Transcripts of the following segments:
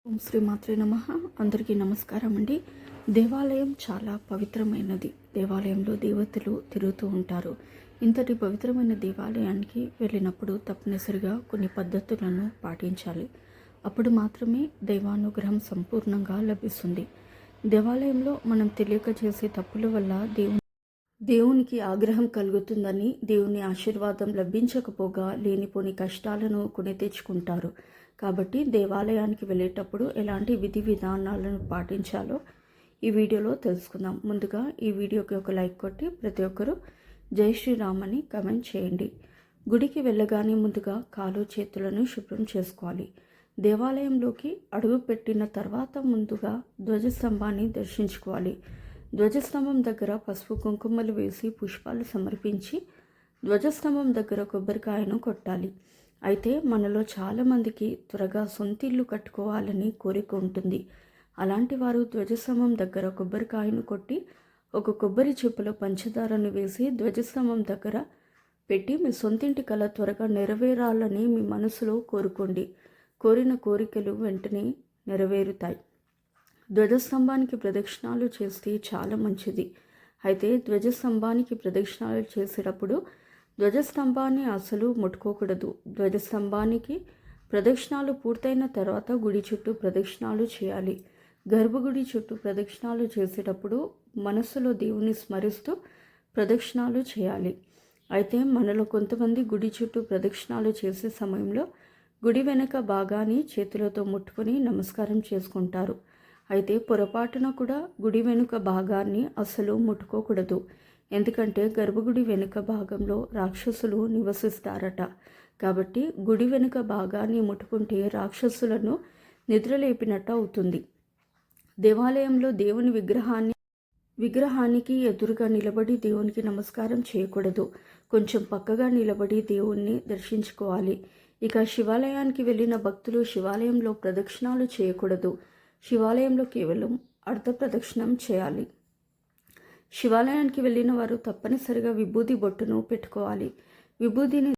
ఓం శ్రీ మాత్రే నమః. అందరికీ నమస్కారం అండి. దేవాలయం చాలా పవిత్రమైనది. దేవాలయంలో దేవతలు తిరుగుతూ ఉంటారు. ఇంతటి పవిత్రమైన దేవాలయానికి వెళ్ళినప్పుడు తప్పనిసరిగా కొన్ని పద్ధతులను పాటించాలి. అప్పుడు మాత్రమే దైవానుగ్రహం సంపూర్ణంగా లభిస్తుంది. దేవాలయంలో మనం తెలియక చేసే తప్పుల వల్ల దేవునికి ఆగ్రహం కలుగుతుందని, దేవుని ఆశీర్వాదం లభించకపోగా లేనిపోని కష్టాలను కొని తెచ్చుకుంటారు. కాబట్టి దేవాలయానికి వెళ్ళేటప్పుడు ఎలాంటి విధి విధానాలను పాటించాలో ఈ వీడియోలో తెలుసుకుందాం. ముందుగా ఈ వీడియోకి ఒక లైక్ కొట్టి ప్రతి ఒక్కరూ జై శ్రీరామ్ అని కమెంట్ చేయండి. గుడికి వెళ్ళగానే ముందుగా కాలు చేతులను శుభ్రం చేసుకోవాలి. దేవాలయంలోకి అడుగు పెట్టిన తర్వాత ముందుగా ధ్వజస్తంభాన్ని దర్శించుకోవాలి. ధ్వజస్తంభం దగ్గర పసుపు కుంకుమలు వేసి పుష్పాలు సమర్పించి ధ్వజస్తంభం దగ్గర కొబ్బరికాయను కొట్టాలి. అయితే మనలో చాలామందికి త్వరగా సొంతిల్లు కట్టుకోవాలని కోరిక ఉంటుంది. అలాంటి వారు ధ్వజస్తంభం దగ్గర కొబ్బరికాయను కొట్టి ఒక కొబ్బరి చిప్పలో పంచదారను వేసి ధ్వజస్తంభం దగ్గర పెట్టి మీ సొంతింటి కల త్వరగా నెరవేరాలని మీ మనసులో కోరుకోండి. కోరిన కోరికలు వెంటనే నెరవేరుతాయి. ధ్వజస్తంభానికి ప్రదక్షిణాలు చేస్తే చాలా మంచిది. అయితే ధ్వజస్తంభానికి ప్రదక్షిణాలు చేసేటప్పుడు ధ్వజస్తంభాన్ని అసలు ముట్టుకోకూడదు. ధ్వజస్తంభానికి ప్రదక్షిణాలు పూర్తయిన తర్వాత గుడి చుట్టూ ప్రదక్షిణాలు చేయాలి. గర్భగుడి చుట్టూ ప్రదక్షిణాలు చేసేటప్పుడు మనస్సులో దేవుని స్మరిస్తూ ప్రదక్షిణాలు చేయాలి. అయితే మనలో కొంతమంది గుడి చుట్టూ ప్రదక్షిణాలు చేసే సమయంలో గుడి వెనుక భాగాన్ని చేతులతో ముట్టుకొని నమస్కారం చేసుకుంటారు. అయితే పొరపాటున కూడా గుడి వెనుక భాగాన్ని అసలు ముట్టుకోకూడదు. ఎందుకంటే గర్భగుడి వెనుక భాగంలో రాక్షసులు నివసిస్తారట. కాబట్టి గుడి వెనుక భాగాన్ని ముట్టుకుంటే రాక్షసులను నిద్రలేపినట్టు అవుతుంది. దేవాలయంలో దేవుని విగ్రహానికి ఎదురుగా నిలబడి దేవునికి నమస్కారం చేయకూడదు. కొంచెం పక్కగా నిలబడి దేవుణ్ణి దర్శించుకోవాలి. ఇక శివాలయానికి వెళ్ళిన భక్తులు శివాలయంలో ప్రదక్షిణాలు చేయకూడదు. శివాలయంలో కేవలం అర్ధ ప్రదక్షిణం చేయాలి. శివాలయానికి వెళ్ళిన వారు తప్పనిసరిగా విభూది బొట్టును పెట్టుకోవాలి. విభూదిని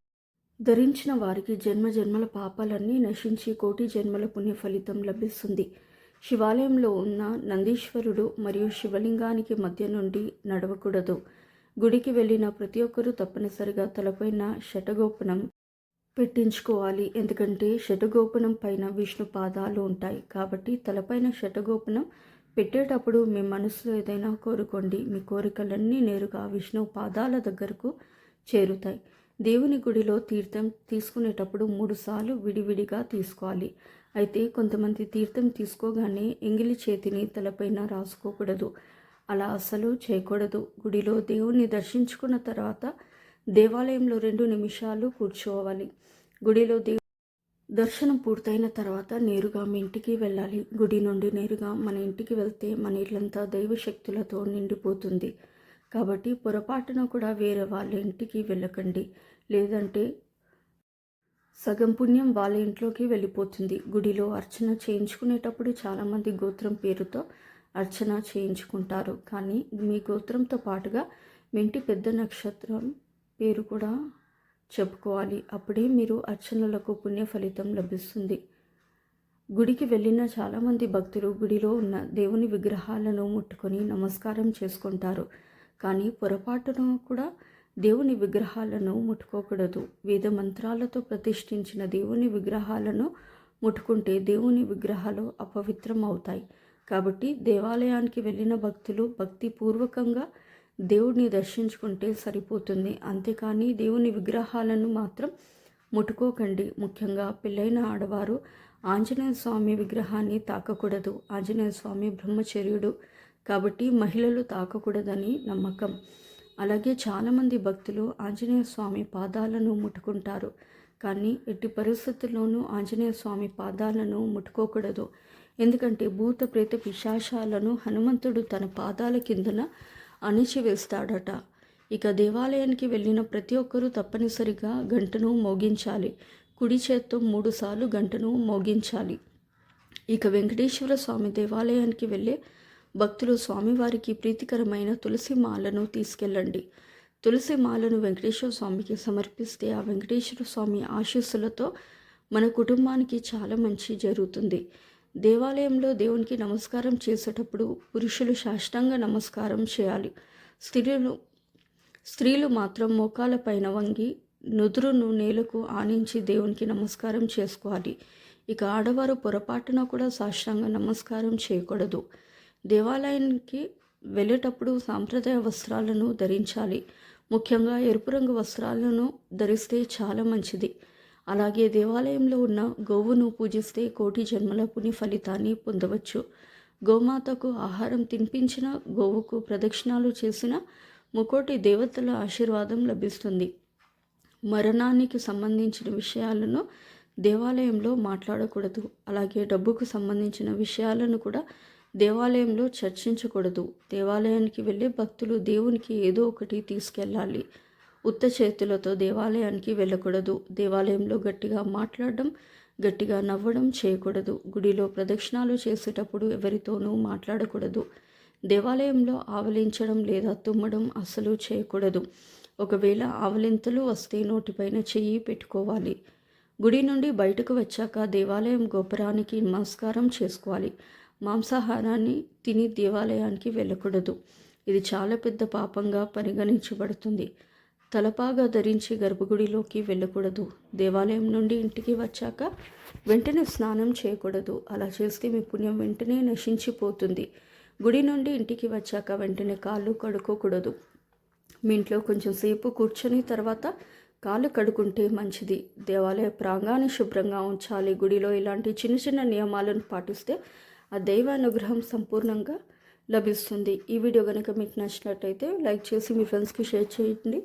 ధరించిన వారికి జన్మ జన్మల పాపాలన్నీ నశించి కోటి జన్మల పుణ్య ఫలితం లభిస్తుంది. శివాలయంలో ఉన్న నందీశ్వరుడు మరియు శివలింగానికి మధ్య నుండి నడవకూడదు. గుడికి వెళ్ళిన ప్రతి ఒక్కరూ తప్పనిసరిగా తలపైన శటగోపనం పెట్టించుకోవాలి. ఎందుకంటే శటగోపనం పైన విష్ణు పాదాలు ఉంటాయి. కాబట్టి తలపైన శటగోపనం పెట్టేటప్పుడు మీ మనసులో ఏదైనా కోరుకోండి. మీ కోరికలన్నీ నేరుగా విష్ణు పాదాల దగ్గరకు చేరుతాయి. దేవుని గుడిలో తీర్థం తీసుకునేటప్పుడు 3 సార్లు విడివిడిగా తీసుకోవాలి. అయితే కొంతమంది తీర్థం తీసుకోగానే ఎంగిలి చేతిని తలపైన రాసుకోకూడదు. అలా అసలు చేయకూడదు. గుడిలో దేవుణ్ణి దర్శించుకున్న తర్వాత దేవాలయంలో 2 నిమిషాలు కూర్చోవాలి. గుడిలో దర్శనం పూర్తయిన తర్వాత నేరుగా మీ ఇంటికి వెళ్ళాలి. గుడి నుండి నేరుగా మన ఇంటికి వెళ్తే మన ఇల్లంతా దైవశక్తులతో నిండిపోతుంది. కాబట్టి పొరపాటున కూడా వేరే వాళ్ళ ఇంటికి వెళ్ళకండి. లేదంటే సగం పుణ్యం వాళ్ళ ఇంట్లోకి వెళ్ళిపోతుంది. గుడిలో అర్చన చేయించుకునేటప్పుడు చాలామంది గోత్రం పేరుతో అర్చన చేయించుకుంటారు. కానీ మీ గోత్రంతో పాటుగా మీ ఇంటి పెద్ద నక్షత్రం పేరు కూడా చెప్పుకోవాలి. అప్పుడే మీరు అర్చనలకు పుణ్య ఫలితం లభిస్తుంది. గుడికి వెళ్ళిన చాలామంది భక్తులు గుడిలో ఉన్న దేవుని విగ్రహాలను ముట్టుకొని నమస్కారం చేసుకుంటారు. కానీ పొరపాటున కూడా దేవుని విగ్రహాలను ముట్టుకోకూడదు. వేద మంత్రాలతో ప్రతిష్ఠించిన దేవుని విగ్రహాలను ముట్టుకుంటే దేవుని విగ్రహాలు అపవిత్రం అవుతాయి. కాబట్టి దేవాలయానికి వెళ్ళిన భక్తులు భక్తిపూర్వకంగా దేవుడిని దర్శించుకుంటే సరిపోతుంది. అంతేకాని దేవుని విగ్రహాలను మాత్రం ముట్టుకోకండి. ముఖ్యంగా పెళ్ళైన ఆడవారు ఆంజనేయ స్వామి విగ్రహాన్ని తాకకూడదు. ఆంజనేయ స్వామి బ్రహ్మచర్యుడు కాబట్టి మహిళలు తాకకూడదని నమ్మకం. అలాగే చాలామంది భక్తులు ఆంజనేయ స్వామి పాదాలను ముట్టుకుంటారు. కానీ ఎట్టి పరిస్థితుల్లోనూ ఆంజనేయ స్వామి పాదాలను ముట్టుకోకూడదు. ఎందుకంటే భూత ప్రేత పిశాచాలను హనుమంతుడు తన పాదాల కిందన అణిచివేస్తాడట. ఇక దేవాలయానికి వెళ్ళిన ప్రతి ఒక్కరూ తప్పనిసరిగా గంటను మోగించాలి. కుడి చేత్తో 3 సార్లు గంటను మోగించాలి. ఇక వెంకటేశ్వర స్వామి దేవాలయానికి వెళ్ళే భక్తులు స్వామివారికి ప్రీతికరమైన తులసి మాలను తీసుకెళ్ళండి. తులసి మాలను వెంకటేశ్వర స్వామికి సమర్పిస్తే ఆ వెంకటేశ్వర స్వామి ఆశీస్సులతో మన కుటుంబానికి చాలా మంచి జరుగుతుంది. దేవాలయంలో దేవునికి నమస్కారం చేసేటప్పుడు పురుషులు సాష్టాంగ నమస్కారం చేయాలి. స్త్రీలు మాత్రం మోకాళ్ళ పైన వంగి నుదురును నేలకు ఆనించి దేవునికి నమస్కారం చేసుకోవాలి. ఇక ఆడవారు పొరపాటున కూడా సాష్టాంగ నమస్కారం చేయకూడదు. దేవాలయానికి వెళ్ళేటప్పుడు సాంప్రదాయ వస్త్రాలను ధరించాలి. ముఖ్యంగా ఎరుపు రంగు వస్త్రాలను ధరిస్తే చాలా మంచిది. అలాగే దేవాలయంలో ఉన్న గోవును పూజిస్తే కోటి జన్మల పుణ్య ఫలితాన్ని పొందవచ్చు. గోమాతకు ఆహారం తినిపించిన, గోవుకు ప్రదక్షిణాలు చేసిన ముకోటి దేవతల ఆశీర్వాదం లభిస్తుంది. మరణానికి సంబంధించిన విషయాలను దేవాలయంలో మాట్లాడకూడదు. అలాగే డబ్బుకు సంబంధించిన విషయాలను కూడా దేవాలయంలో చర్చించకూడదు. దేవాలయానికి వెళ్ళే భక్తులు దేవునికి ఏదో ఒకటి తీసుకెళ్ళాలి. ఉత్త చేతులతో దేవాలయానికి వెళ్ళకూడదు. దేవాలయంలో గట్టిగా మాట్లాడడం, గట్టిగా నవ్వడం చేయకూడదు. గుడిలో ప్రదక్షిణాలు చేసేటప్పుడు ఎవరితోనూ మాట్లాడకూడదు. దేవాలయంలో ఆవలించడం లేదా తుమ్మడం అస్సలు చేయకూడదు. ఒకవేళ ఆవలింతలు వస్తే నోటిపైన చెయ్యి పెట్టుకోవాలి. గుడి నుండి బయటకు వచ్చాక దేవాలయం గోపురానికి నమస్కారం చేసుకోవాలి. మాంసాహారాన్ని తిని దేవాలయానికి వెళ్ళకూడదు. ఇది చాలా పెద్ద పాపంగా పరిగణించబడుతుంది. తలపాగా ధరించి గర్భగుడిలోకి వెళ్ళకూడదు. దేవాలయం నుండి ఇంటికి వచ్చాక వెంటనే స్నానం చేయకూడదు. అలా చేస్తే మీ పుణ్యం వెంటనే నశించిపోతుంది. గుడి నుండి ఇంటికి వచ్చాక వెంటనే కాళ్ళు కడుక్కోకూడదు. మీ ఇంట్లో కొంచెం సేపు కూర్చొని తర్వాత కాళ్ళు కడుక్కుంటే మంచిది. దేవాలయ ప్రాంగాన్ని శుభ్రంగా ఉంచాలి. గుడిలో ఇలాంటి చిన్న చిన్న నియమాలను పాటిస్తే ఆ దైవ అనుగ్రహం సంపూర్ణంగా లభిస్తుంది. ఈ వీడియో కనుక మీకు నచ్చినట్టయితే లైక్ చేసి మీ ఫ్రెండ్స్కి షేర్ చేయండి.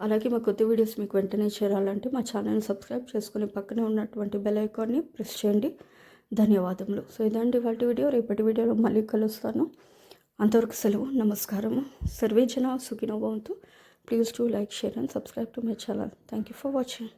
అలాగే మా కొత్త వీడియోస్ మీకు వెంటనే చేరాలంటే మా ఛానల్ని సబ్స్క్రైబ్ చేసుకుని పక్కనే ఉన్నటువంటి బెల్ ఐకాన్ని ప్రెస్ చేయండి. ధన్యవాదములు. సో ఇదండి వాటి వీడియో. రేపటి వీడియోలో మళ్ళీ కలుస్తాను. అంతవరకు సెలవు. నమస్కారము. సర్వే జన సుఖినో భవంతు. Please to like, share and subscribe to my channel. Thank you for watching.